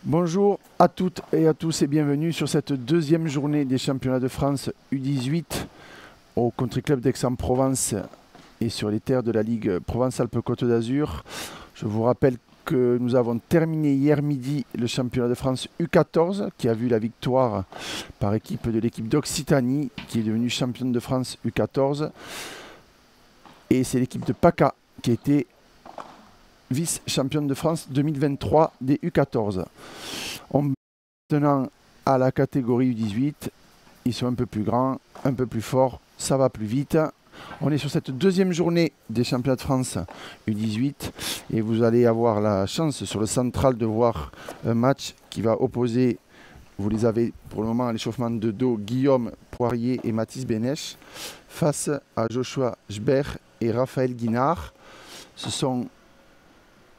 Bonjour à toutes et à tous et bienvenue sur cette deuxième journée des championnats de France U18 au Country Club d'Aix-en-Provence et sur les terres de la Ligue Provence-Alpes-Côte d'Azur. Je vous rappelle que nous avons terminé hier midi le championnat de France U14 qui a vu la victoire par équipe de l'équipe d'Occitanie qui est devenue championne de France U14 et c'est l'équipe de PACA qui a été vice-championne de France 2023 des U14. On va maintenant à la catégorie U18. Ils sont un peu plus grands, un peu plus forts, ça va plus vite. On est sur cette deuxième journée des championnats de France U18 et vous allez avoir la chance sur le central de voir un match qui va opposer, vous les avez pour le moment à l'échauffement de dos, Guillaume Poirier et Mathis Bénèche face à Joshua Jbert et Raphaël Guinard. Ce sont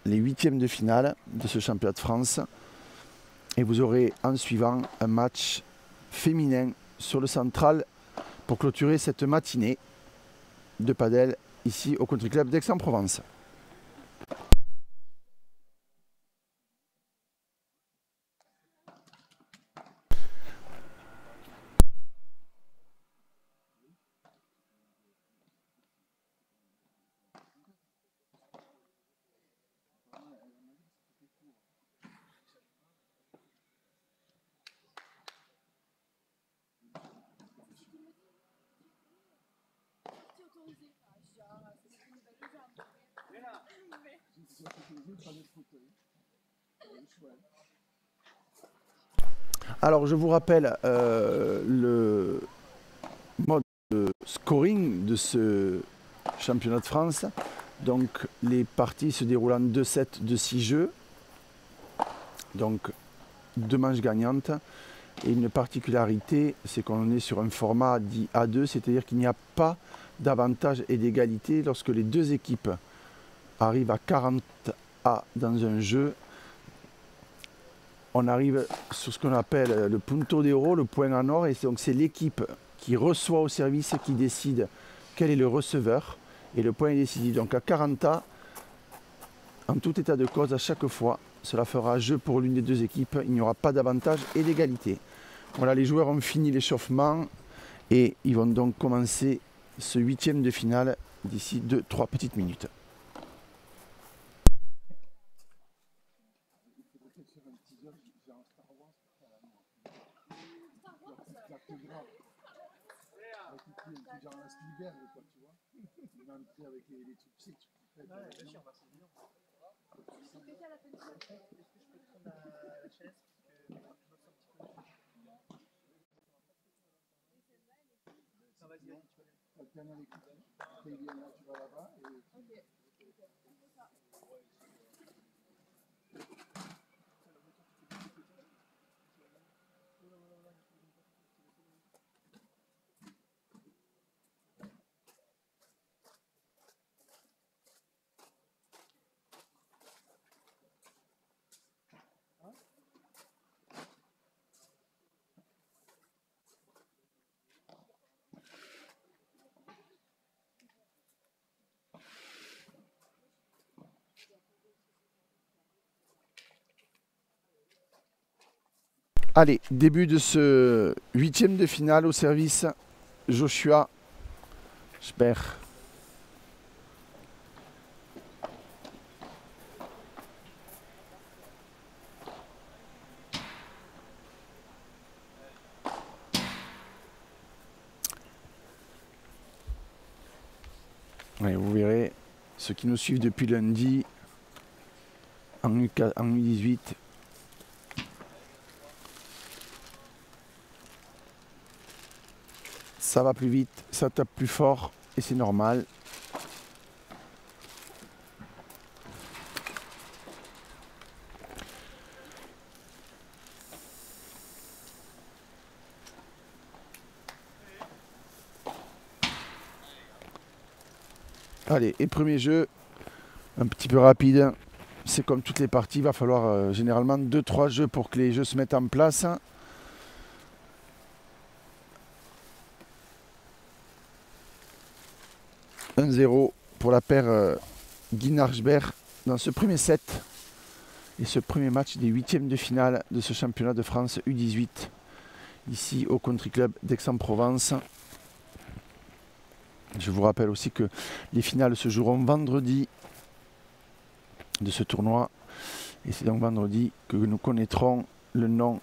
les huitièmes de finale de ce championnat de France. Et vous aurez en suivant un match féminin sur le central pour clôturer cette matinée de padel ici au Country Club d'Aix-en-Provence. Alors je vous rappelle le mode de scoring de ce championnat de France. Donc les parties se déroulent en 2 sets de 6 jeux. Donc 2 manches gagnantes. Et une particularité, c'est qu'on est sur un format dit A2, c'est-à-dire qu'il n'y a pas d'avantage et d'égalité lorsque les deux équipes arrivent à 40 A dans un jeu. On arrive sur ce qu'on appelle le punto d'oro, le point en or, et donc c'est l'équipe qui reçoit au service qui décide quel est le receveur, et le point est décidé. Donc à 40 A, en tout état de cause, à chaque fois, cela fera jeu pour l'une des deux équipes, il n'y aura pas d'avantage et d'égalité. Voilà, les joueurs ont fini l'échauffement et ils vont donc commencer ce huitième de finale d'ici 2-3 petites minutes. Allez, début de ce huitième de finale au service Joshua Jbert. Ouais, vous verrez, ceux qui nous suivent depuis lundi en U18, ça va plus vite, ça tape plus fort et c'est normal. Allez, et premier jeu, un petit peu rapide. C'est comme toutes les parties, il va falloir généralement 2-3 jeux pour que les jeux se mettent en place. 1-0 pour la paire Guinard-Jbert dans ce premier set. et ce premier match des huitièmes de finale de ce championnat de France U18 ici au Country Club d'Aix-en-Provence. Je vous rappelle aussi que les finales se joueront vendredi de ce tournoi et c'est donc vendredi que nous connaîtrons le nom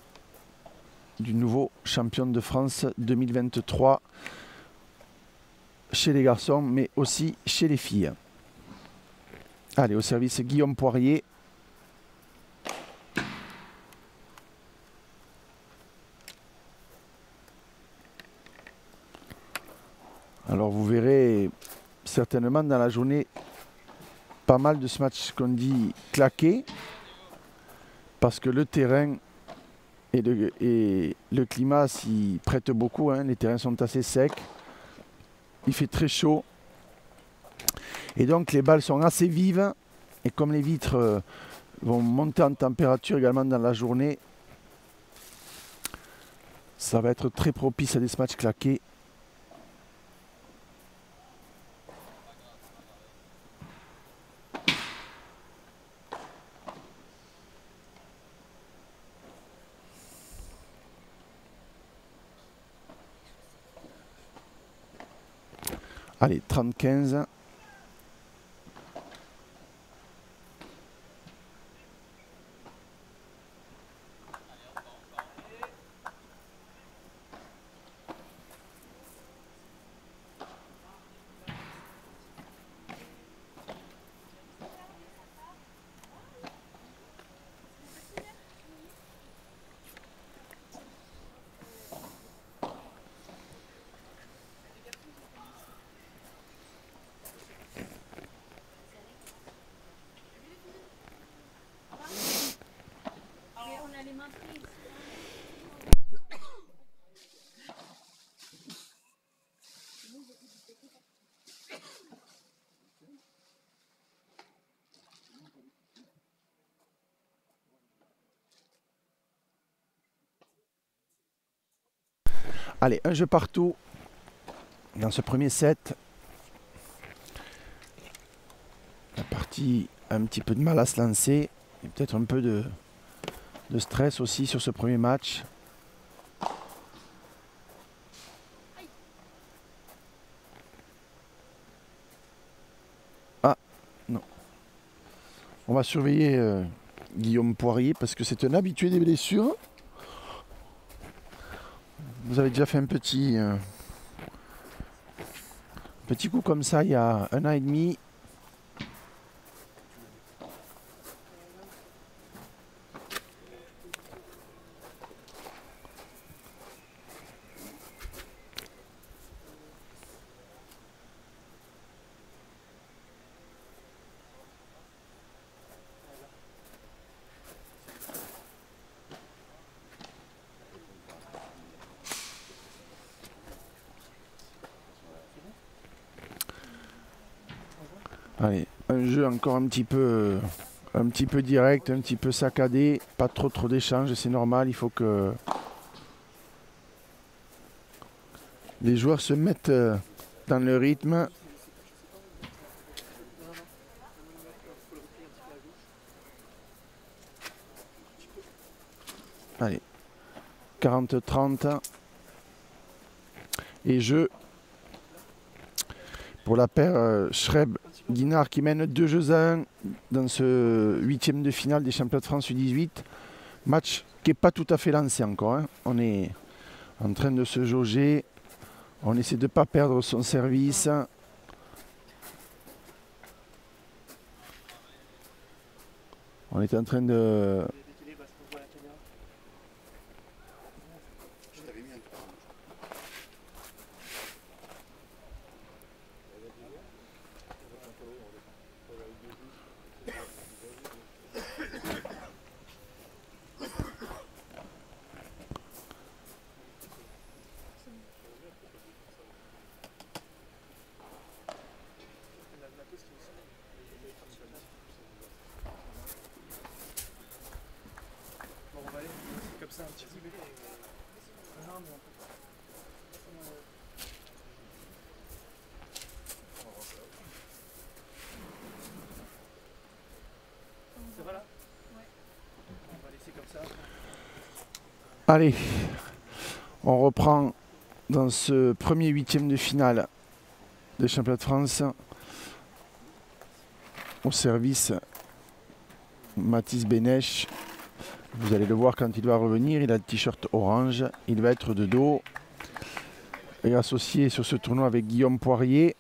du nouveau champion de France 2023 chez les garçons mais aussi chez les filles. Allez, au service Guillaume Poirier. Alors vous verrez certainement dans la journée pas mal de ce match qu'on dit claqué parce que le terrain et le climat s'y prête beaucoup, hein. Les terrains sont assez secs, il fait très chaud et donc les balles sont assez vives et comme les vitres vont monter en température également dans la journée, ça va être très propice à des matchs claqués. Allez, 30-15. Allez, un jeu partout dans ce premier set. La partie a un petit peu de mal à se lancer. Il y a peut-être un peu de stress aussi sur ce premier match. Ah, non. On va surveiller Guillaume Poirier parce que c'est un habitué des blessures. Vous avez déjà fait un petit coup comme ça il y a 1 an et demi. Allez, un jeu encore un petit peu direct, un petit peu saccadé, pas trop d'échanges, c'est normal, il faut que les joueurs se mettent dans le rythme. Allez, 40-30 et jeu pour la paire Schreb-Guinard qui mène 2-1 dans ce huitième de finale des championnats de France U18. Match qui n'est pas tout à fait lancé encore, hein. On est en train de se jauger. On essaie de ne pas perdre son service. On est en train de... Allez, on reprend dans ce premier huitième de finale des championnats de France. Au service, Mathis Bénèche. Vous allez le voir quand il va revenir, il a le t-shirt orange, il va être de dos et associé sur ce tournoi avec Guillaume Poirier.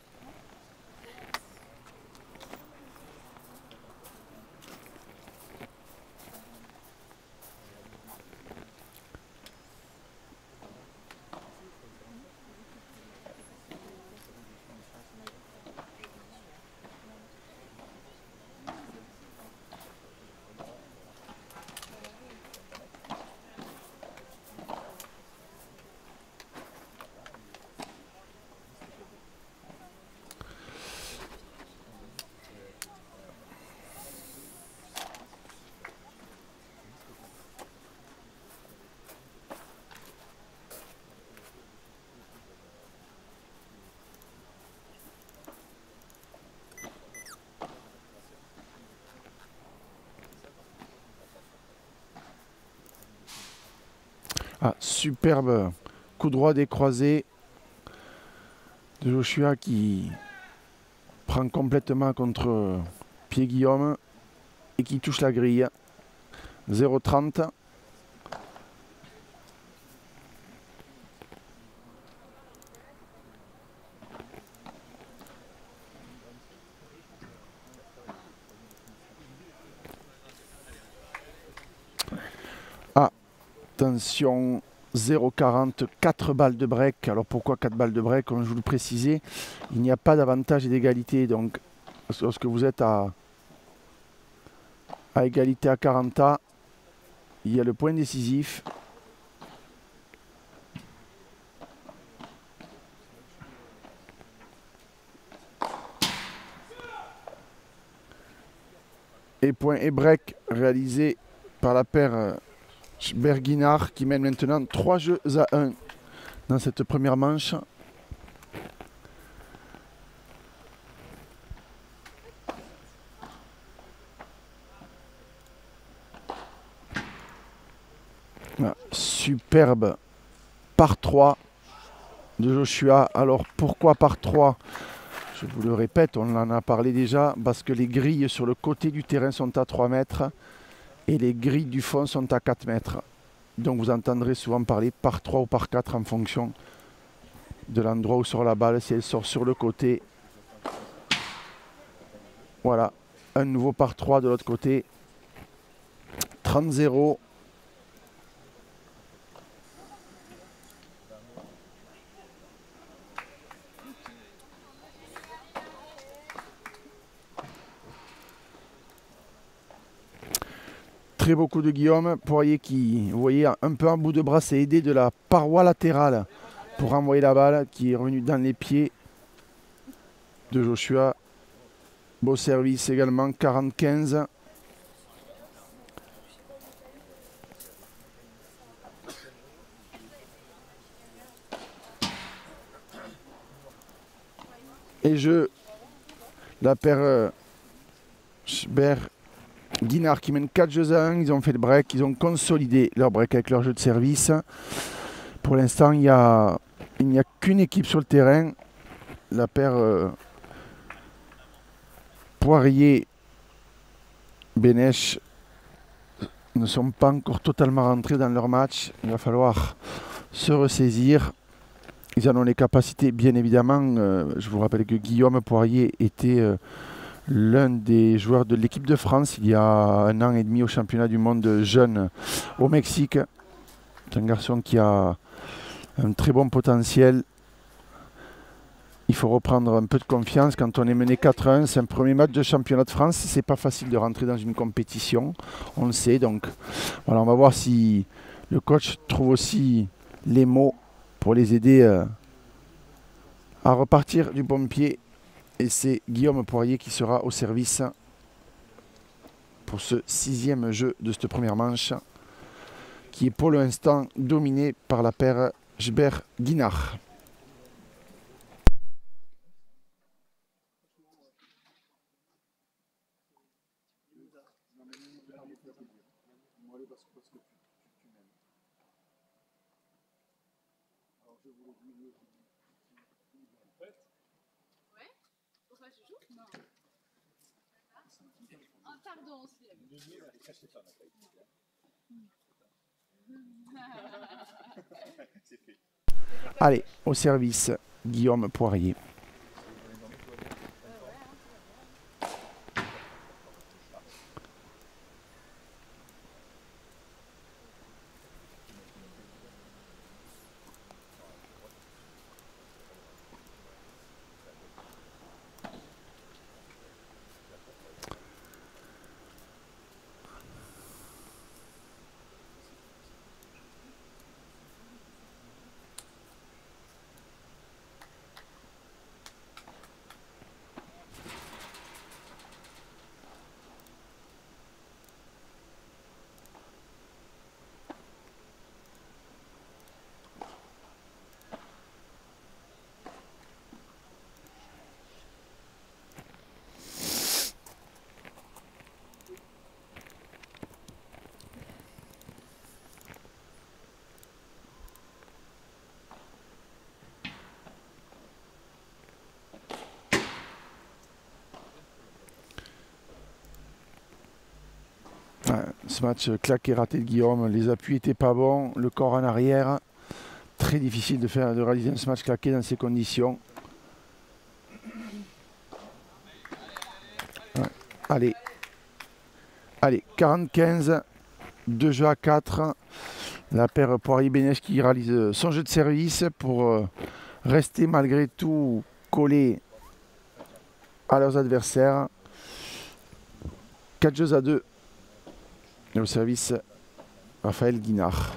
Ah, superbe coup droit des croisés de Joshua qui prend complètement contre pied Guillaume et qui touche la grille. 0,30. Ah, attention, 0,40, 4 balles de break. Alors pourquoi 4 balles de break? Comme je vous le précisais, il n'y a pas d'avantage et d'égalité. Donc lorsque vous êtes à égalité à 40 A, il y a le point décisif. Et point et break réalisé par la paire Berguinard qui mène maintenant 3 jeux à 1 dans cette première manche. Ah, superbe par 3 de Joshua. Alors pourquoi par 3? Je vous le répète, on en a parlé déjà, parce que les grilles sur le côté du terrain sont à 3 mètres et les grilles du fond sont à 4 mètres. Donc vous entendrez souvent parler par 3 ou par 4 en fonction de l'endroit où sort la balle. Si elle sort sur le côté, voilà, un nouveau par 3 de l'autre côté. 30-0. Très beau coup de Guillaume. Poirier qui, vous voyez, un peu en bout de bras, s'est aidé de la paroi latérale pour envoyer la balle qui est revenue dans les pieds de Joshua. Beau service également, 40-15. Et la paire Guinard qui mène 4 jeux à 1. Ils ont fait le break, ils ont consolidé leur break avec leur jeu de service. Pour l'instant, il n'y a qu'une équipe sur le terrain. La paire Poirier-Bénèche ne sont pas encore totalement rentrés dans leur match. Il va falloir se ressaisir. Ils en ont les capacités, bien évidemment. Je vous rappelle que Guillaume Poirier était l'un des joueurs de l'équipe de France il y a 1 an et demi au championnat du monde jeune au Mexique. C'est un garçon qui a un très bon potentiel. Il faut reprendre un peu de confiance quand on est mené 4-1. C'est un premier match de championnat de France. C'est pas facile de rentrer dans une compétition. On le sait. Donc voilà, on va voir si le coach trouve aussi les mots pour les aider à repartir du bon pied. Et c'est Guillaume Poirier qui sera au service pour ce 6e jeu de cette première manche, qui est pour l'instant dominé par la paire Jbert-Guinard. Ouais. Pourquoi tu joues? Non. Ah, pardon aussi. Allez, au service, Guillaume Poirier. Ce match claqué raté de Guillaume, les appuis n'étaient pas bons, le corps en arrière. Très difficile de réaliser ce match claqué dans ces conditions. Ouais. Allez, 45, 2 jeux à 4. La paire Poirier-Bénèche qui réalise son jeu de service pour rester malgré tout collé à leurs adversaires. 4 jeux à 2. Et au service, Raphaël Guinard.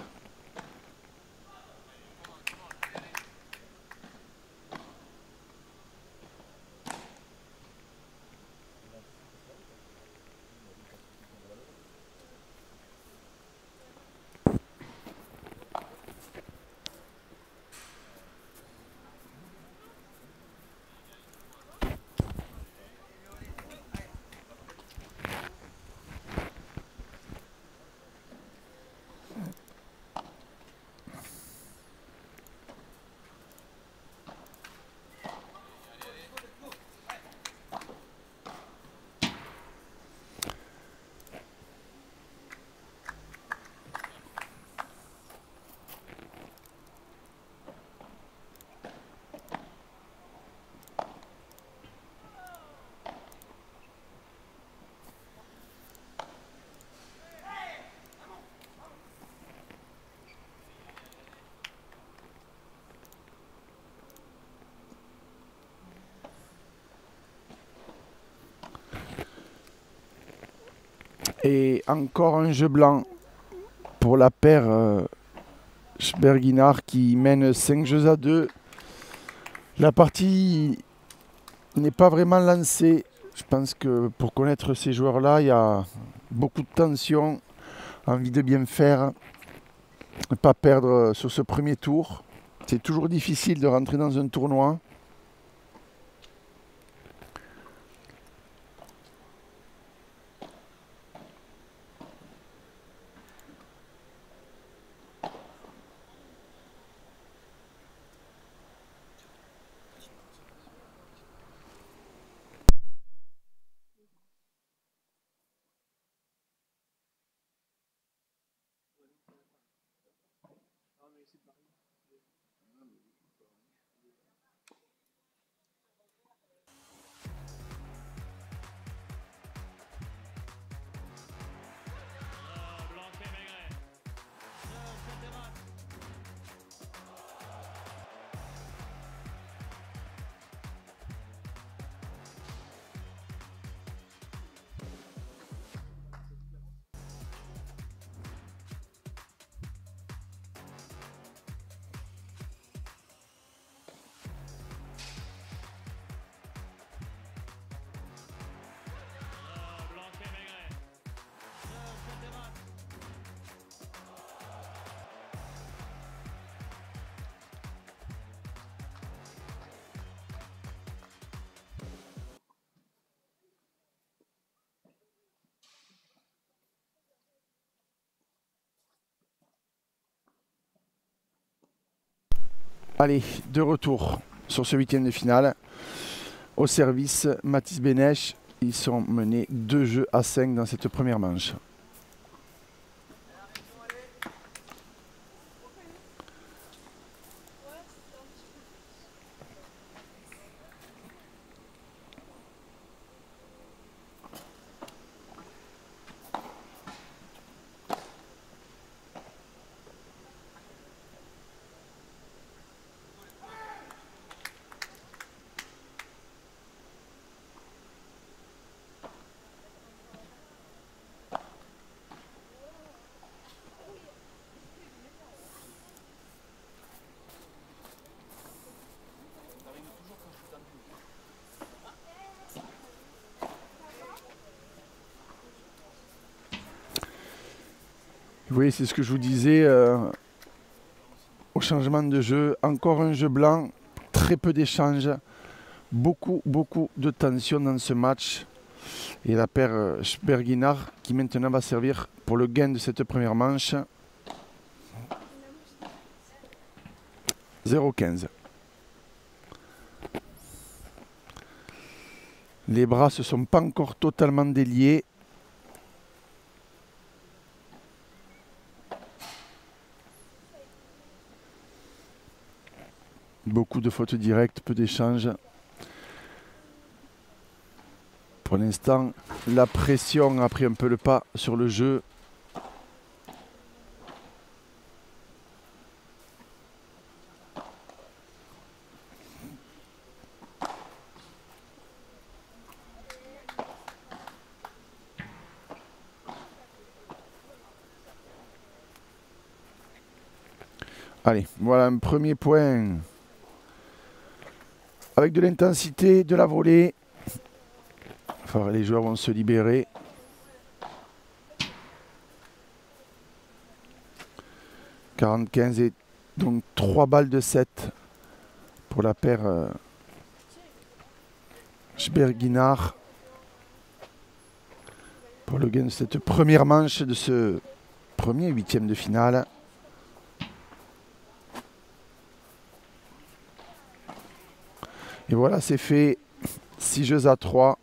Et encore un jeu blanc pour la paire Berguinard qui mène 5 jeux à 2. La partie n'est pas vraiment lancée. Je pense que pour connaître ces joueurs-là, il y a beaucoup de tension, envie de bien faire, ne pas perdre sur ce premier tour. C'est toujours difficile de rentrer dans un tournoi. Allez, de retour sur ce huitième de finale. Au service, Mathis Bénèche. Ils sont menés 2-5 dans cette première manche. Oui, c'est ce que je vous disais au changement de jeu. Encore un jeu blanc, très peu d'échanges, beaucoup de tension dans ce match. Et la paire Sberguinard qui maintenant va servir pour le gain de cette première manche. 0-15. Les bras ne se sont pas encore totalement déliés. Beaucoup de fautes directes, peu d'échanges. Pour l'instant, la pression a pris un peu le pas sur le jeu. Allez, voilà un premier point avec de l'intensité, de la volée. Enfin, les joueurs vont se libérer. « 40-15 et donc 3 balles de 7 pour la paire Sberguinard pour le gain de cette première manche de ce premier huitième de finale. Et voilà, c'est fait. 6 jeux à 3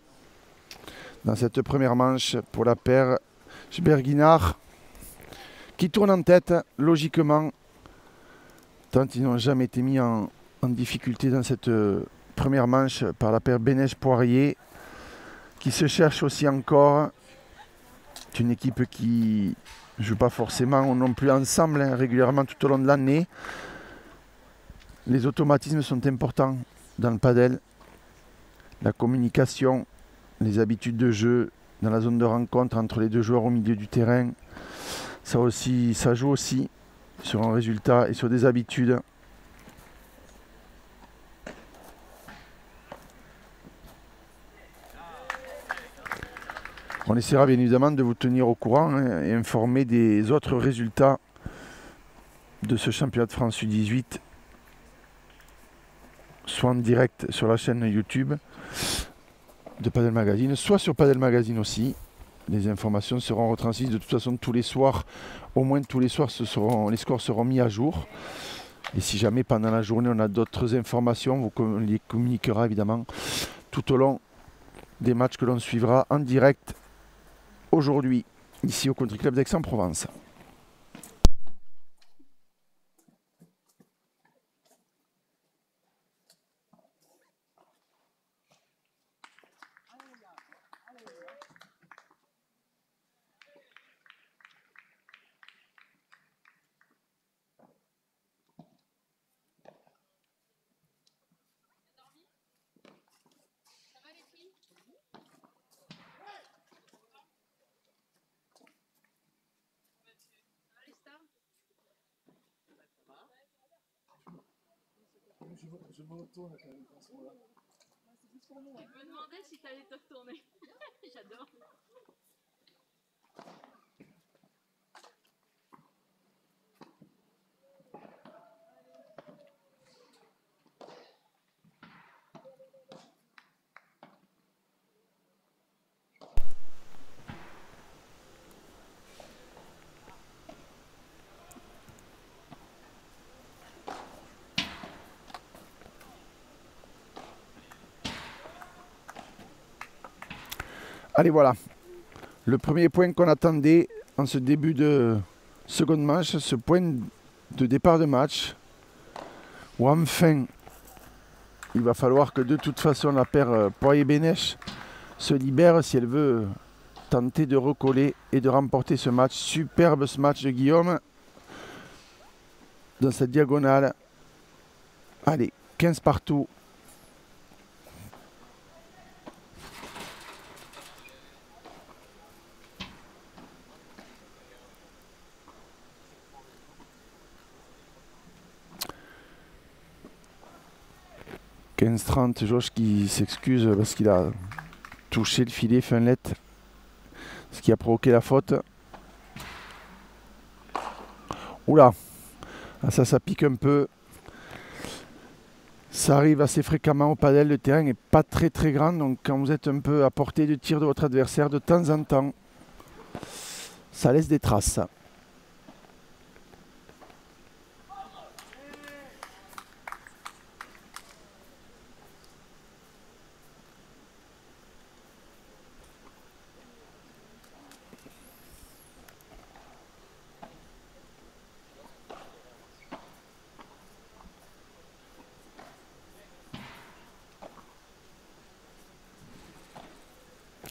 dans cette première manche pour la paire Sberguinard qui tourne en tête logiquement tant ils n'ont jamais été mis en difficulté dans cette première manche par la paire Bénèche-Poirier qui se cherche aussi encore. C'est une équipe qui ne joue pas forcément non plus ensemble régulièrement tout au long de l'année. Les automatismes sont importants dans le padel. La communication, les habitudes de jeu dans la zone de rencontre entre les deux joueurs au milieu du terrain, ça joue aussi sur un résultat et sur des habitudes. On essaiera bien évidemment de vous tenir au courant et informer des autres résultats de ce championnat de France U18, soit en direct sur la chaîne YouTube de Padel Magazine, soit sur Padel Magazine aussi. Les informations seront retransmises de toute façon tous les soirs, au moins tous les soirs les scores seront mis à jour. Et si jamais pendant la journée on a d'autres informations, on les communiquera évidemment tout au long des matchs que l'on suivra en direct aujourd'hui, ici au Country Club d'Aix-en-Provence. Je me retourne quand même à ce moment-là. Je me demandais si t'allais te retourner. J'adore. Allez, voilà. Le premier point qu'on attendait en ce début de seconde manche, ce point de départ de match, où enfin, il va falloir que de toute façon la paire Poirier-Bénèche se libère si elle veut tenter de recoller et de remporter ce match. Superbe ce match de Guillaume dans cette diagonale. Allez, 15 partout. « 15-30, Josh qui s'excuse parce qu'il a touché le filet Finlet, ce qui a provoqué la faute. Oula, ça pique un peu. Ça arrive assez fréquemment au padel, le terrain n'est pas très grand, donc quand vous êtes un peu à portée de tir de votre adversaire, de temps en temps, ça laisse des traces.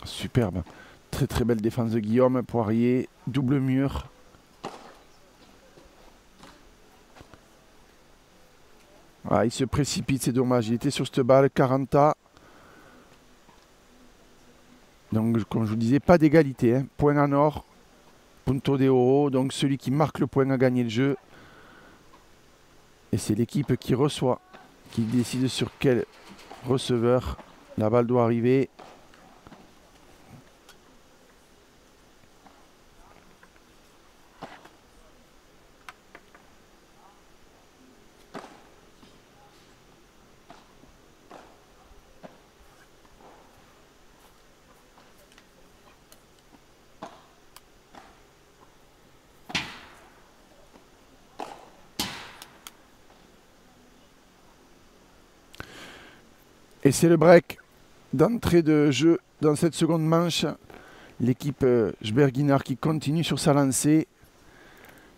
Superbe. Très belle défense de Guillaume. Poirier, double mur. Ah, il se précipite, c'est dommage. Il était sur cette balle, 40A. Donc, comme je vous disais, pas d'égalité. Hein. Point en or, punto de oro. Donc, celui qui marque le point a gagné le jeu. Et c'est l'équipe qui reçoit, qui décide sur quel receveur la balle doit arriver. Et c'est le break d'entrée de jeu dans cette seconde manche. L'équipe Sberguinard qui continue sur sa lancée,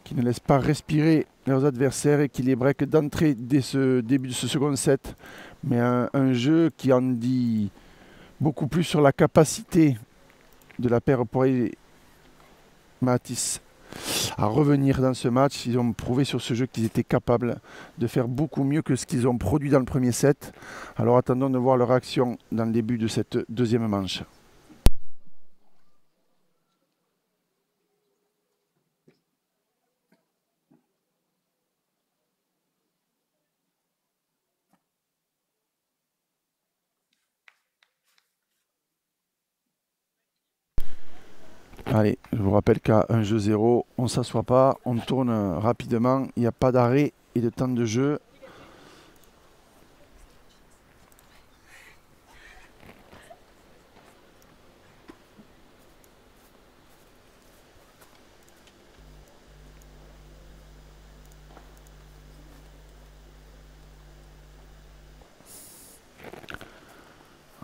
qui ne laisse pas respirer leurs adversaires et qui les break d'entrée dès ce début de ce second set. Mais un jeu qui en dit beaucoup plus sur la capacité de la paire Poirier-Matisse à revenir dans ce match. Ils ont prouvé sur ce jeu qu'ils étaient capables de faire beaucoup mieux que ce qu'ils ont produit dans le premier set. Alors attendons de voir leur action dans le début de cette deuxième manche. Allez, je vous rappelle qu'à un jeu 0, on ne s'assoit pas, on tourne rapidement, il n'y a pas d'arrêt et de temps de jeu.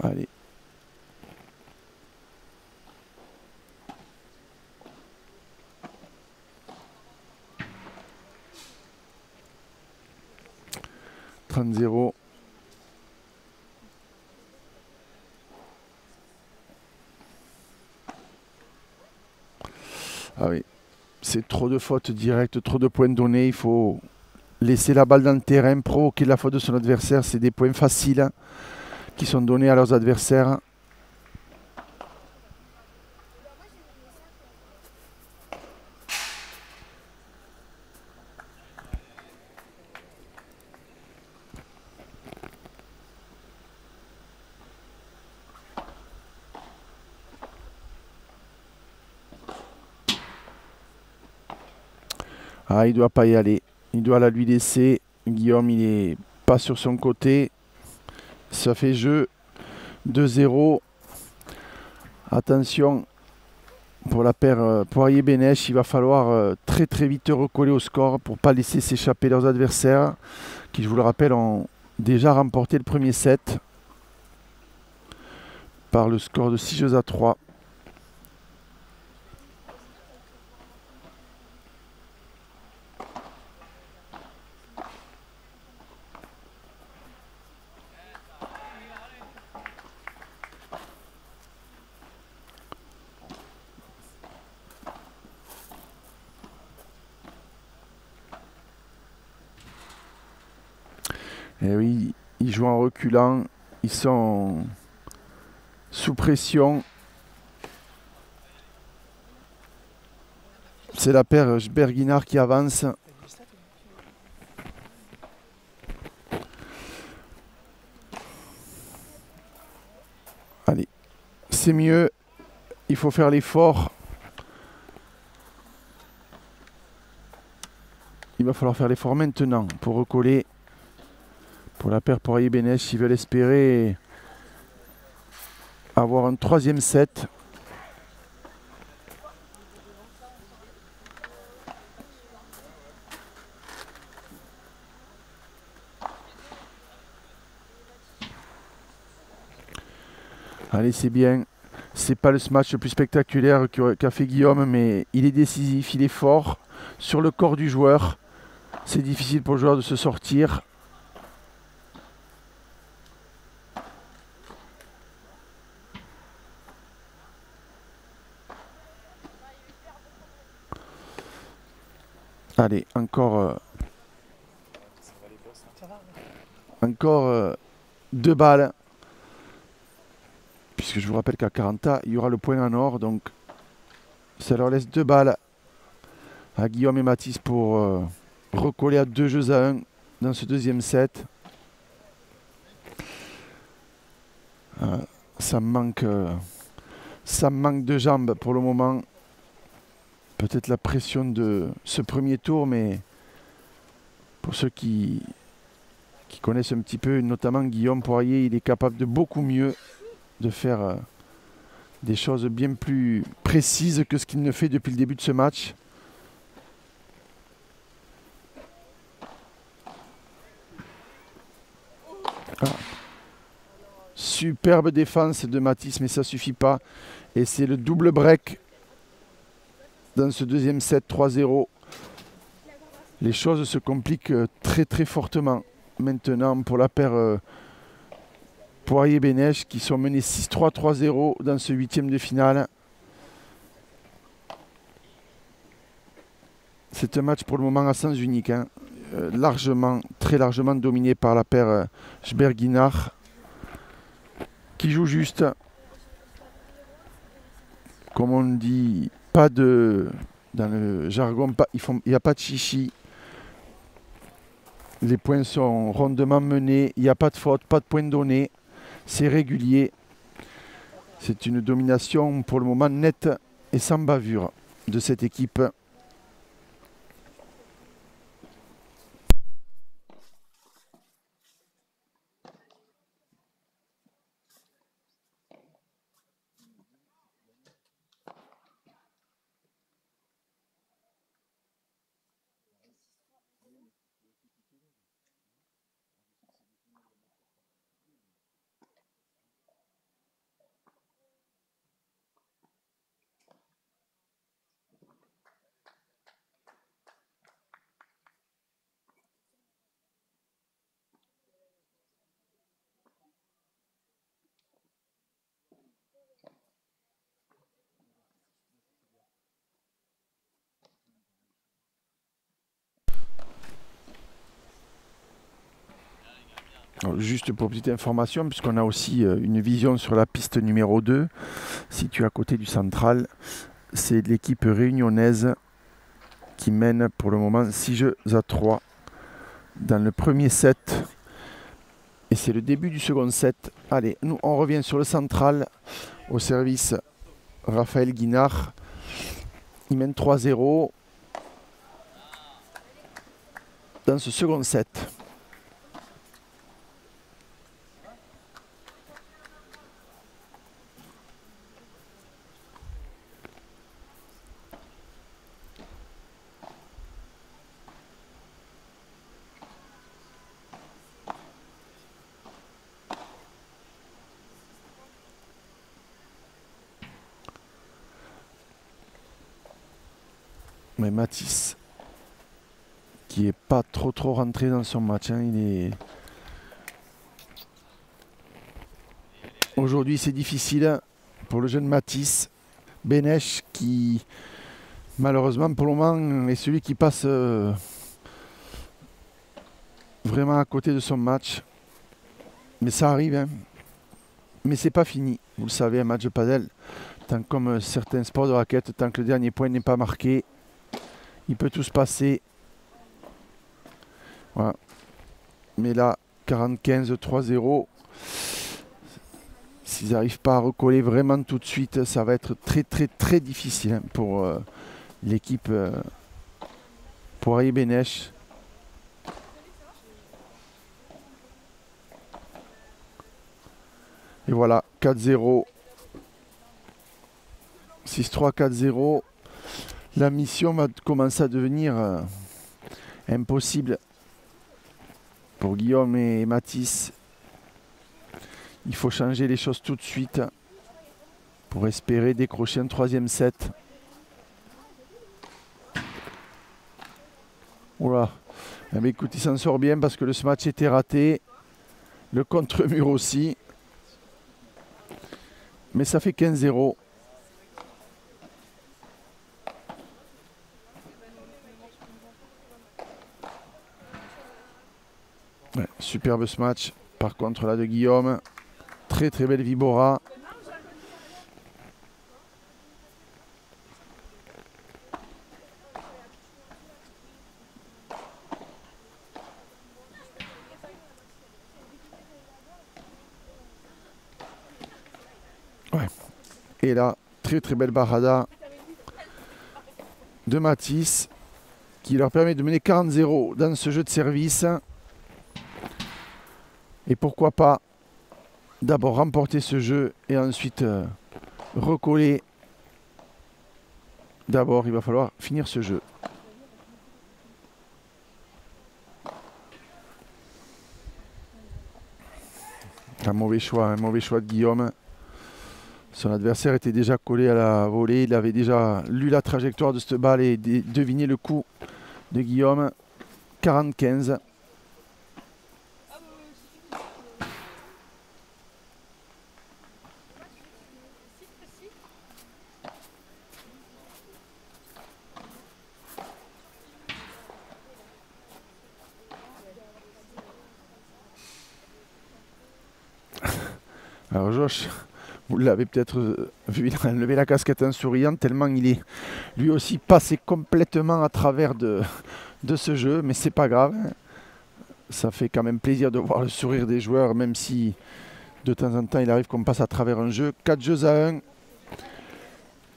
Allez. « 30-0 ». Ah oui, c'est trop de fautes directes, trop de points donnés. Il faut laisser la balle dans le terrain, provoquer la faute de son adversaire. C'est des points faciles qui sont donnés à leurs adversaires. Ah, il ne doit pas y aller. Il doit la lui laisser. Guillaume, il n'est pas sur son côté. Ça fait jeu 2-0. Attention pour la paire Poirier-Bénèche. Il va falloir très vite recoller au score pour ne pas laisser s'échapper leurs adversaires qui, je vous le rappelle, ont déjà remporté le premier set par le score de 6 jeux à 3. Et oui, ils jouent en reculant. Ils sont sous pression. C'est la paire Berguinard qui avance. Allez, c'est mieux. Il faut faire l'effort. Il va falloir faire l'effort maintenant pour recoller. Pour la paire Poirier-Bénèche, s'ils veulent espérer avoir un troisième set. Allez, c'est bien. C'est pas le match le plus spectaculaire qu'a fait Guillaume, mais il est décisif, il est fort sur le corps du joueur. C'est difficile pour le joueur de se sortir. Allez, encore 2 balles. Puisque je vous rappelle qu'à 40, il y aura le point en or. Donc ça leur laisse 2 balles à Guillaume et Mathis pour recoller à 2 jeux à 1 dans ce deuxième set. Ça manque de jambes pour le moment. Peut-être la pression de ce premier tour, mais pour ceux qui connaissent un petit peu, notamment Guillaume Poirier, il est capable de beaucoup mieux, de faire des choses bien plus précises que ce qu'il ne fait depuis le début de ce match. Ah. Superbe défense de Mathis, mais ça suffit pas. Et c'est le double break dans ce deuxième set, 3-0. Les choses se compliquent très très fortement maintenant pour la paire Poirier-Bénèche qui sont menés 6-3, 3-0 dans ce huitième de finale. C'est un match pour le moment à sens unique, hein. Très largement dominé par la paire Berguinard qui joue juste. Comme on dit, pas de... Dans le jargon, il n'y a pas de chichi. Les points sont rondement menés, il n'y a pas de faute, pas de points donnés. C'est régulier. C'est une domination pour le moment nette et sans bavure de cette équipe. Alors, juste pour petite information, puisqu'on a aussi une vision sur la piste numéro 2, située à côté du central, c'est l'équipe réunionnaise qui mène pour le moment 6 jeux à 3 dans le premier set. Et c'est le début du second set. Allez, nous on revient sur le central au service Raphaël Guinard. Il mène 3-0 dans ce second set. Mais Mathis, qui est pas trop rentré dans son match, hein, aujourd'hui c'est difficile pour le jeune Mathis. Bénèche qui malheureusement pour le moment est celui qui passe vraiment à côté de son match. Mais ça arrive, hein. Mais c'est pas fini. Vous le savez, un match de padel, tant comme certains sports de raquette, tant que le dernier point n'est pas marqué, il peut tout se passer. Voilà. Mais là, 40-15, 3-0. S'ils n'arrivent pas à recoller vraiment tout de suite, ça va être très très très difficile, hein, pour l'équipe Poirier-Bénèche. Et voilà, 4-0. 6-3, 4-0. La mission va commencer à devenir impossible pour Guillaume et Mathis. Il faut changer les choses tout de suite pour espérer décrocher un 3e set. Voilà. Eh bien, écoute, il s'en sort bien parce que le match était raté. Le contre-mur aussi. Mais ça fait 15-0. Ouais, superbe ce match. Par contre, là de Guillaume. Très très belle Vibora. Ouais. Et là, très très belle barada de Mathis qui leur permet de mener 40-0 dans ce jeu de service. Et pourquoi pas d'abord remporter ce jeu et ensuite recoller. D'abord, il va falloir finir ce jeu. Un mauvais choix de Guillaume. Son adversaire était déjà collé à la volée. Il avait déjà lu la trajectoire de cette balle et deviné le coup de Guillaume. 40-15. Alors Josh, vous l'avez peut-être vu, il a enlevé la casquette en souriant tellement il est lui aussi passé complètement à travers de ce jeu, mais c'est pas grave, hein. Ça fait quand même plaisir de voir le sourire des joueurs, même si de temps en temps il arrive qu'on passe à travers un jeu. 4 jeux à 1,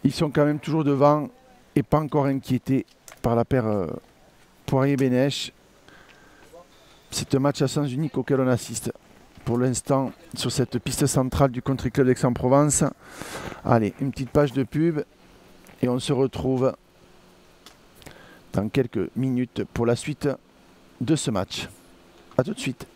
ils sont quand même toujours devant et pas encore inquiétés par la paire Poirier-Bénèche. C'est un match à sens unique auquel on assiste pour l'instant sur cette piste centrale du Country Club d'Aix-en-Provence. Allez, une petite page de pub et on se retrouve dans quelques minutes pour la suite de ce match. A tout de suite.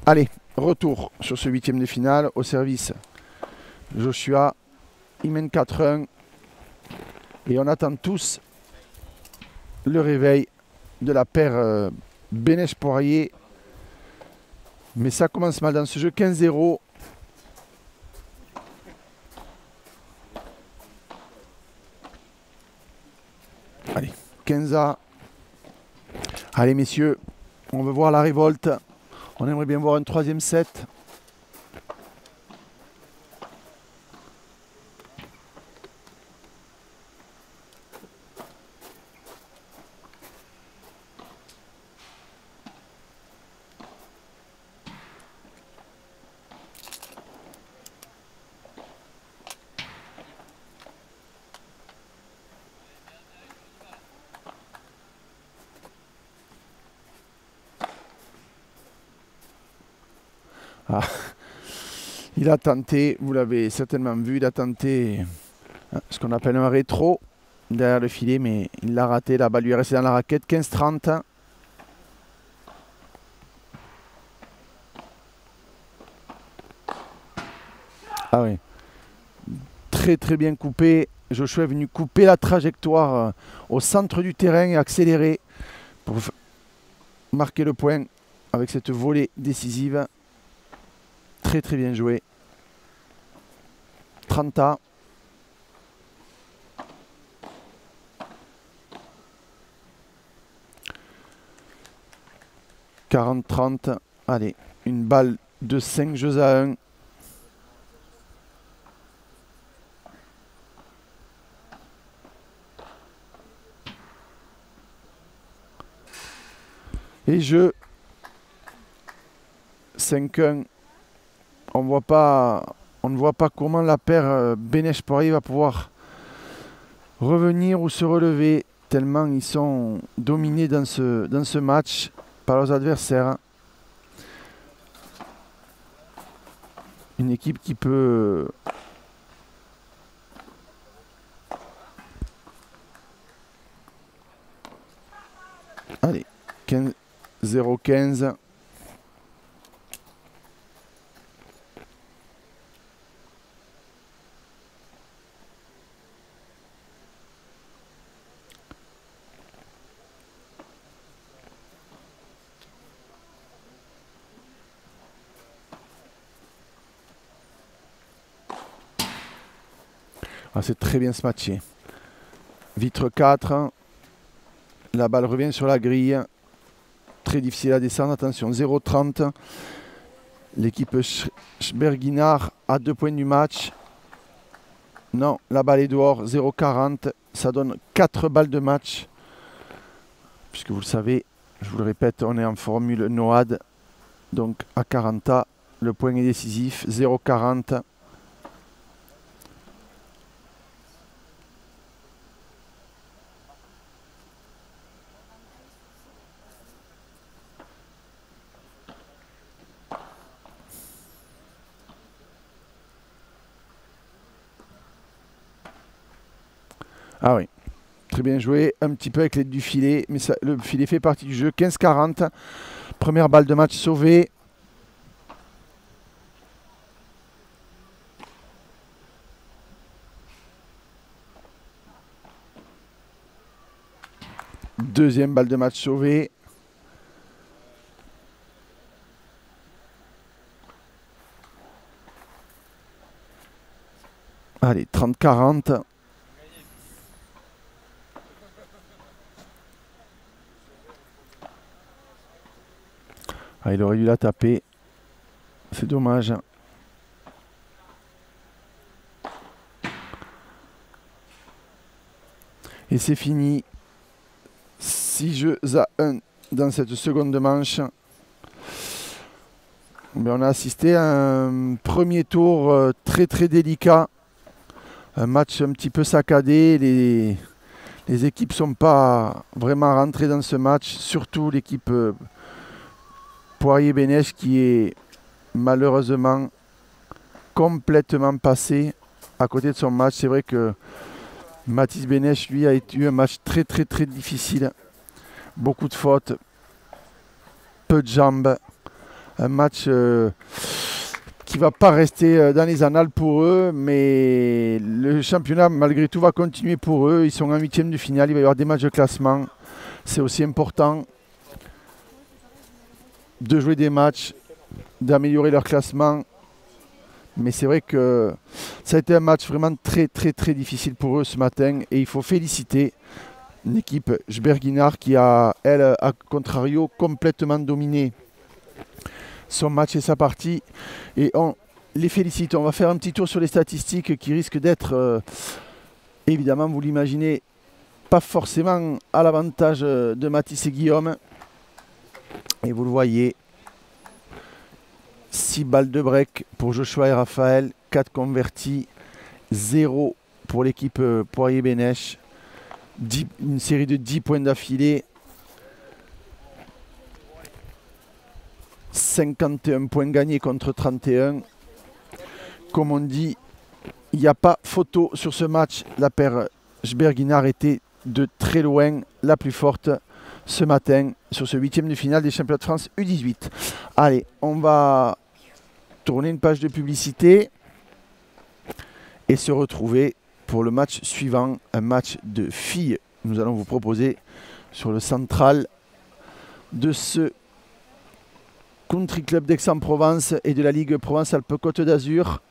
Allez, retour sur ce 8e de finale au service. Joshua, il mène 4-1 et on attend tous le réveil de la paire Bénèche-Poirier. Mais ça commence mal dans ce jeu, 15-0. Allez, 15-A. Allez messieurs, on veut voir la révolte. On aimerait bien voir un 3e set. Ah, il a tenté, vous l'avez certainement vu, il a tenté ce qu'on appelle un rétro derrière le filet, mais il l'a raté. La balle lui est restée dans la raquette. 15-30. Ah oui. Très très bien coupé. Joshua est venu couper la trajectoire au centre du terrain et accélérer pour marquer le point avec cette volée décisive. Très très bien joué. 30 ans. « 40-30. Allez, une balle de 5 jeux à 1. Et jeu 5-1. On ne voit pas comment la paire Benech-Poirier va pouvoir revenir ou se relever, tellement ils sont dominés dans ce match par leurs adversaires. Une équipe qui peut allez, 0-15. Ah, c'est très bien ce match. Vitre 4. La balle revient sur la grille. Très difficile à descendre. Attention, 0-30. L'équipe Schberginard a 2 points du match. Non, la balle est dehors. 0-40. Ça donne 4 balles de match. Puisque vous le savez, je vous le répète, on est en formule NOAD. Donc à 40 A, le point est décisif. 0-40. Ah oui, très bien joué, un petit peu avec l'aide du filet, mais ça, le filet fait partie du jeu. 15-40, première balle de match sauvée. Deuxième balle de match sauvée. Allez, 30-40. Ah, il aurait dû la taper. C'est dommage. Et c'est fini. 6 jeux à 1 dans cette seconde manche. Mais on a assisté à un premier tour très très délicat. Un match un petit peu saccadé. Les équipes ne sont pas vraiment rentrées dans ce match. Surtout l'équipe Poirier-Benech qui est malheureusement complètement passée à côté de son match. C'est vrai que Mathis Benech, lui, a eu un match très très très difficile. Beaucoup de fautes, peu de jambes. Un match qui ne va pas rester dans les annales pour eux, mais le championnat, malgré tout, va continuer pour eux. Ils sont en 8e de finale, il va y avoir des matchs de classement. C'est aussi important de jouer des matchs, d'améliorer leur classement. Mais c'est vrai que ça a été un match vraiment très très très difficile pour eux ce matin. Et il faut féliciter l'équipe Schberginard qui a, elle, à contrario, complètement dominé son match et sa partie. Et on les félicite. On va faire un petit tour sur les statistiques qui risquent d'être, évidemment, vous l'imaginez, pas forcément à l'avantage de Mathis et Guillaume. Et vous le voyez, 6 balles de break pour Joshua et Raphaël, 4 convertis, 0 pour l'équipe Poirier-Benech. Une série de 10 points d'affilée. 51 points gagnés contre 31. Comme on dit, il n'y a pas photo sur ce match. La paire Jberg-Guinard était de très loin la plus forte ce matin sur ce 8e de finale des championnats de France U18. Allez, on va tourner une page de publicité et se retrouver pour le match suivant, un match de filles. Nous allons vous proposer sur le central de ce Country Club d'Aix-en-Provence et de la Ligue Provence-Alpes-Côte d'Azur.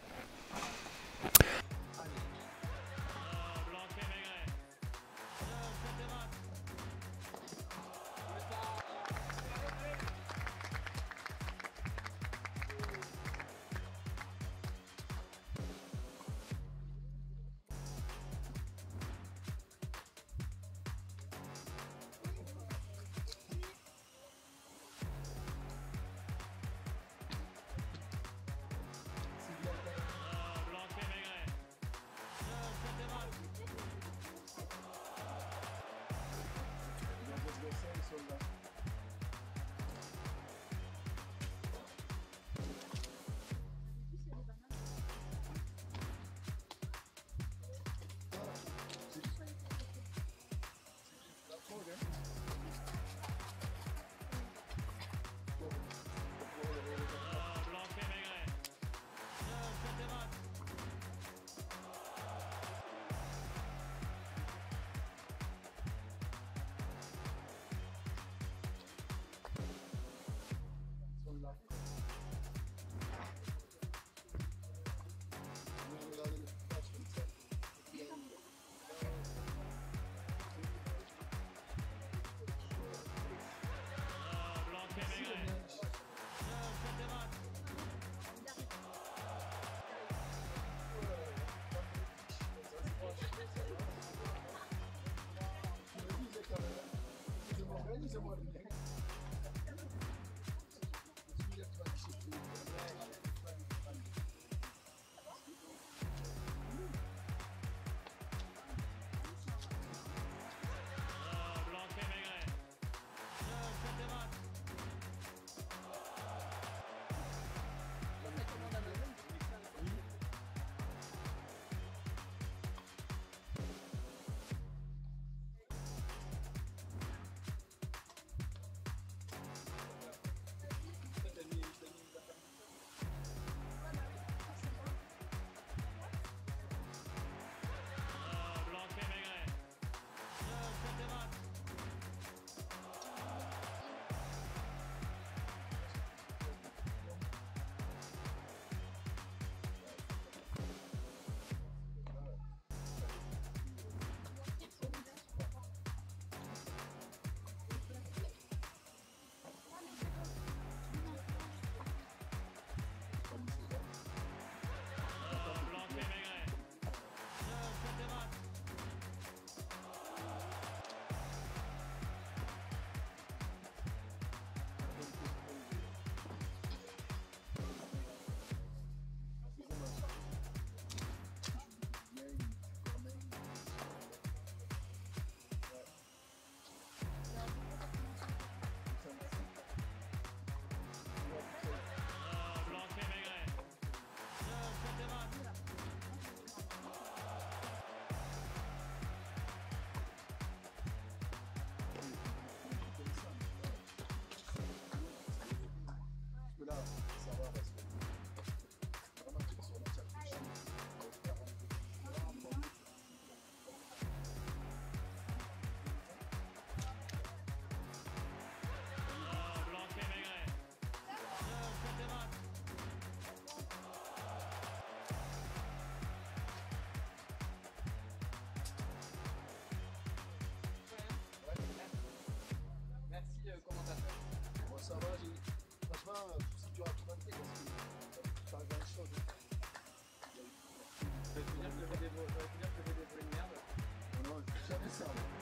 J'aurais pu dire que le VD de merde. Non, jamais ça.